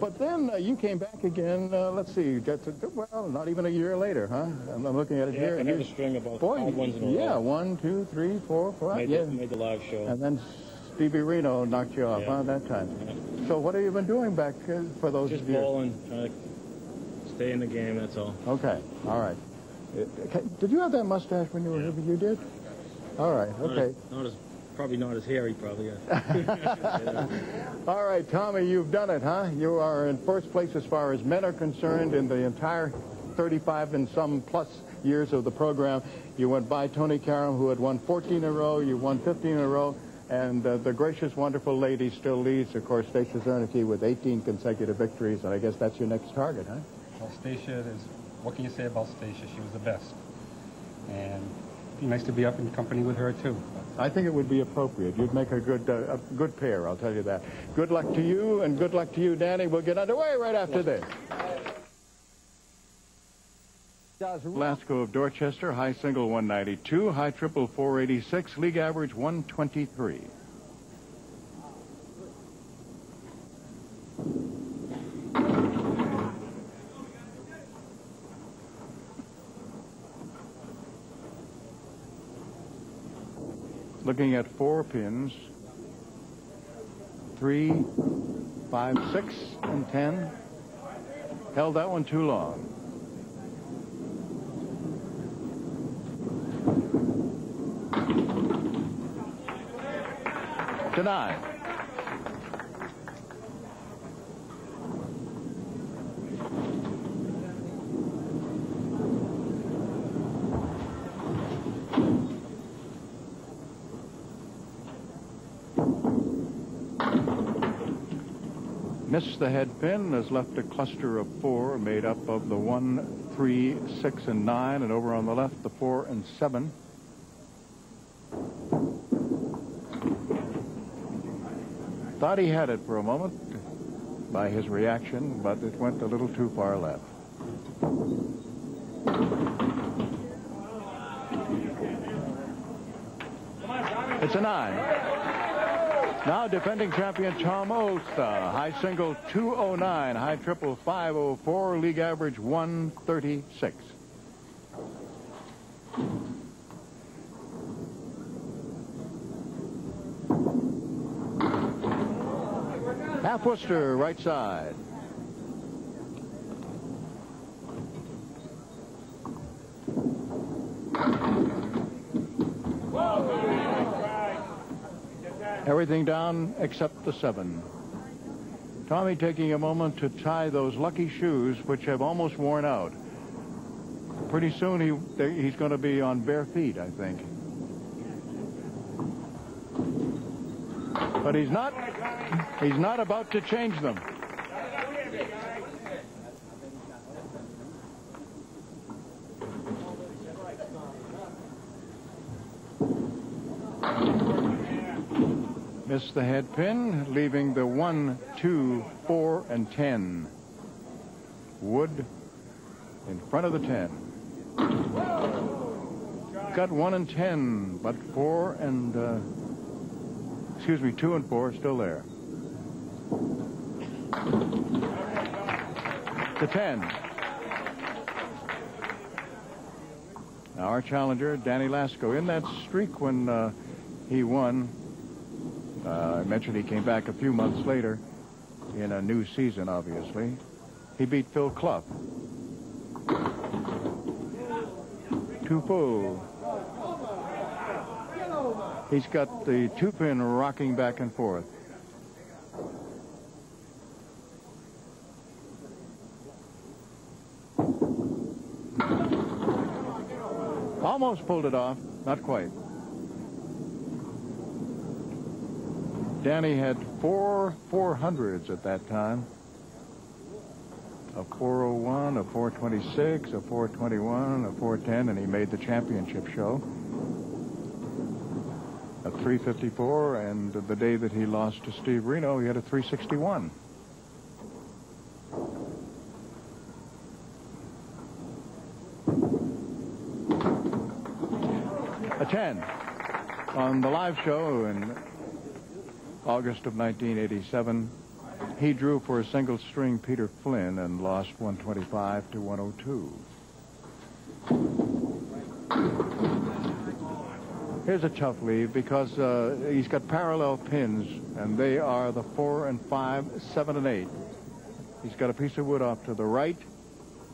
But then you came back again, let's see, well, not even a year later, huh? I'm looking at it here. I had a string about 5 ones in a row. Yeah, 1, 2, 3, 4, 5. Made the live show. And then Stevie Reno knocked you off, huh, that time. Yeah. So what have you been doing back for those years? Just bowling, trying to stay in the game, that's all. Okay, all right. Did you have that mustache when you were here? You did? All right, okay. Probably not as hairy, probably. Yeah. All right, Tommy, you've done it, huh? You are in first place as far as men are concerned in the entire 35 and some plus years of the program. You went by Tony Karam, who had won 14 in a row. You won 15 in a row. And the gracious, wonderful lady still leads, of course, Stacia Zernike with 18 consecutive victories. And I guess that's your next target, huh? Well, Stacia is, what can you say about Stacia? She was the best. And it'd be nice to be up in company with her, too. I think it would be appropriate. You'd make a good pair, I'll tell you that. Good luck to you, and good luck to you, Danny. We'll get underway right after this. Lasco of Dorchester, high single 192, high triple 486, league average 123. Looking at 4 pins, 3, 5, 6, and 10. Held that one too long. To 9. Missed the head pin, has left a cluster of 4 made up of the 1, 3, 6, and 9, and over on the left the 4 and 7. Thought he had it for a moment by his reaction, but it went a little too far left. It's a 9. Now defending champion Tom Oates, high single 209, high triple 504, league average 136. Half Worcester, right side. Everything down except the 7. Tommy taking a moment to tie those lucky shoes, which have almost worn out. Pretty soon he's going to be on bare feet, I think. But he's not about to change them. Missed the head pin, leaving the 1, 2, 4, and 10. Wood in front of the 10. Got 1 and 10, but 4 and, 2 and 4 still there. The 10. Our challenger, Danny Lasco, in that streak when he won. I mentioned he came back a few months later in a new season, obviously. He beat Phil Clough. Tupou. He's got the 2-pin rocking back and forth. Almost pulled it off, not quite. Danny had 4 400s at that time. A 401, a 426, a 421, a 410, and he made the championship show. A 354, and the day that he lost to Steve Reno, he had a 361. A 10 on the live show in August of 1987. He drew for a single string Peter Flynn and lost 125 to 102. Here's a tough lead because he's got parallel pins, and they are the 4 and 5, 7 and 8. He's got a piece of wood off to the right,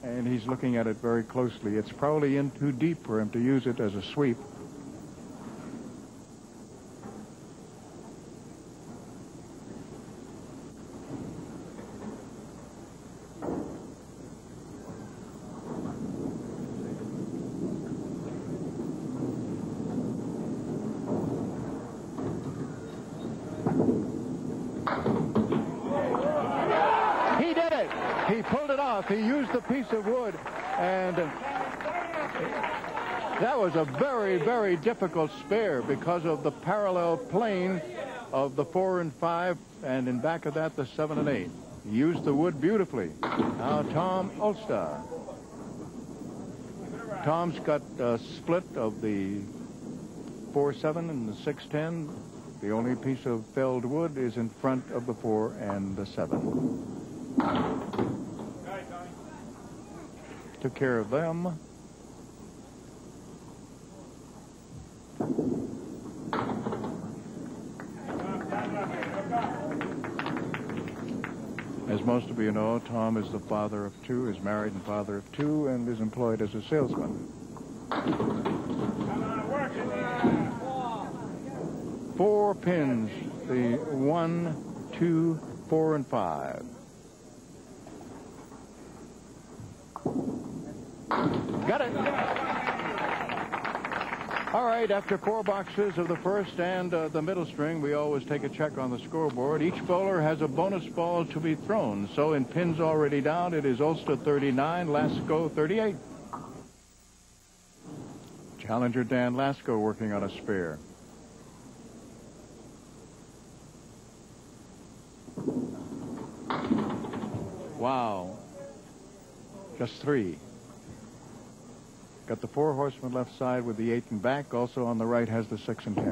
and he's looking at it very closely. It's probably in too deep for him to use it as a sweep. He pulled it off. He used the piece of wood, and that was a very, very difficult spare because of the parallel plane of the 4 and 5, and in back of that, the 7 and 8. He used the wood beautifully. Now, Tom Ulster. Tom's got a split of the 4-7 and the 6-10. The only piece of felled wood is in front of the 4 and the 7. Took care of them. As most of you know, Tom is the father of 2, is married and father of 2, and is employed as a salesman. 4 pins, the 1, 2, 4, and 5. Got it. All right, after 4 boxes of the first and the middle string, we always take a check on the scoreboard. Each bowler has a bonus ball to be thrown. So in pins already down, it is Ulster 39, Lasko 38. Challenger Dan Lasko working on a spare. Wow. Just 3. Got the 4 horsemen left side with the 8 and back. Also on the right has the 6 and 10.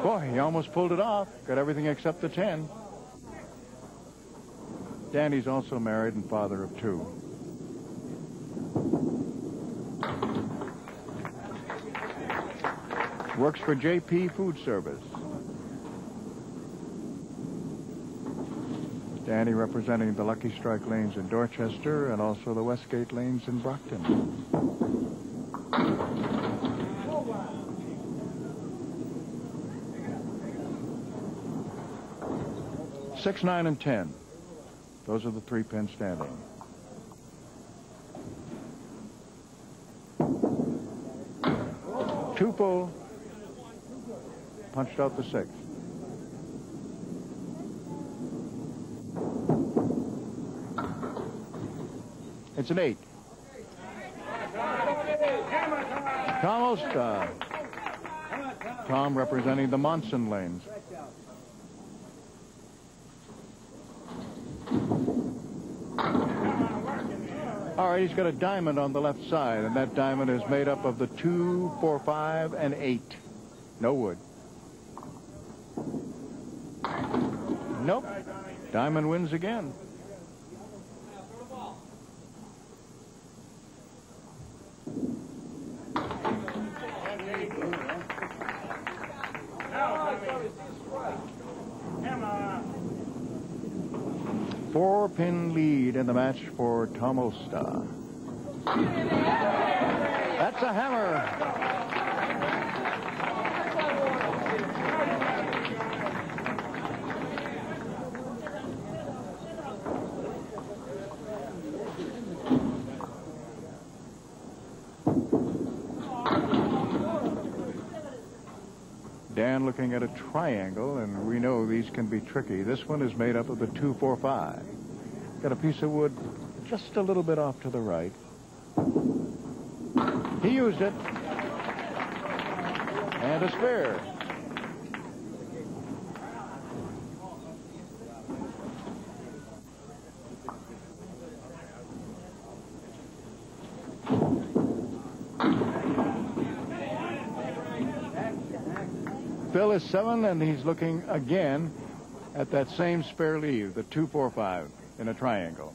Boy, he almost pulled it off. Got everything except the 10. Danny's also married and father of 2. Works for JP Food Service. Danny representing the Lucky Strike lanes in Dorchester and also the Westgate lanes in Brockton. Six, 9, and 10. Those are the 3 pins standing. Two full. Punched out the 6. It's an 8. Tom Ulster. Tom representing the Monson lanes. All right, he's got a diamond on the left side, and that diamond is made up of the 2, 4, 5, and 8. No wood. Nope. Diamond wins again. Four-pin lead in the match for Tom Ulster. That's a hammer. Dan looking at a triangle, and we know these can be tricky. This one is made up of the 2, 4, 5. Got a piece of wood just a little bit off to the right. He used it. And a spare. Phil is 7, and he's looking again at that same spare leave, the 2-4-5 in a triangle.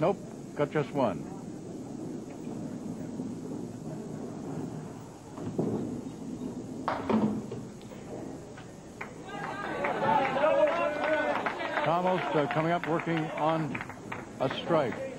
Nope, got just one. Almost coming up, working on a strike.